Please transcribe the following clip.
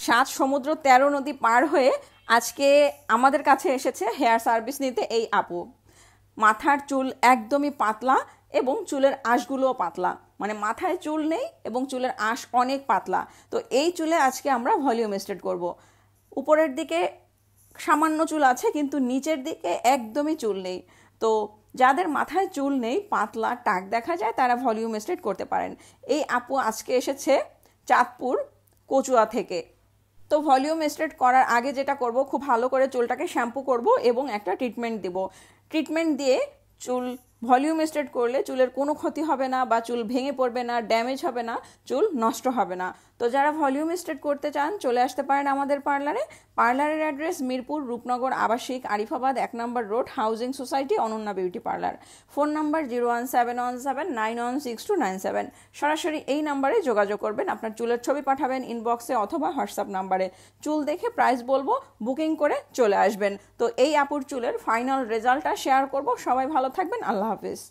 সাত সমুদ্র 13 নদী পার হয়ে আজকে আমাদের কাছে এসেছে হেয়ার সার্ভিস নিতে এই আপু। মাথার চুল একদমই পাতলা এবং চুলের আঁশগুলোও পাতলা, মানে মাথায় চুল নেই এবং চুলের আঁশ অনেক পাতলা। তো এই চুলে আজকে আমরা ভলিউম এস্টেট করব। উপরের দিকে সামান্য চুল আছে কিন্তু নিচের দিকে একদমই চুল নেই। তো যাদের মাথায় চুল নেই, পাতলা টাক দেখা যায়, তারা ভলিউম এস্টেট করতে পারেন। এই আপু আজকে এসেছে চাঁদপুর কচুয়া থেকে। তো ভলিউম এস্টেট করার আগে যেটা করব, খুব ভালো করে চুলটাকে শ্যাম্পু করব এবং একটা ট্রিটমেন্ট দেব। ট্রিটমেন্ট দিয়ে চুল ভলিউম এস্টেট করলে চুলের কোনো ক্ষতি হবে না, বা চুল ভেঙে পড়বে না, ড্যামেজ হবে না, চুল নষ্ট হবে না। তো যারা ভলিউম এস্টেট করতে চান চলে আসতে পারেন আমাদের পার্লারে। পার্লারের অ্যাড্রেস মিরপুর রূপনগর আবাসিক Arifabad 1 number road, housing society, Ananya beauty parlour. Phone number 01717916297। সরাসরি এই নাম্বারে যোগাযোগ করবেন। আপনার চুলের ছবি পাঠাবেন ইনবক্সে অথবা হোয়াটসঅ্যাপ নাম্বারে। চুল দেখে প্রাইস বলবো, বুকিং করে চলে আসবেন। তো এই আপুর চুলের ফাইনাল রেজাল্টটা শেয়ার করব। সবাই ভালো থাকবেন। আল্লাহ হাফিজ।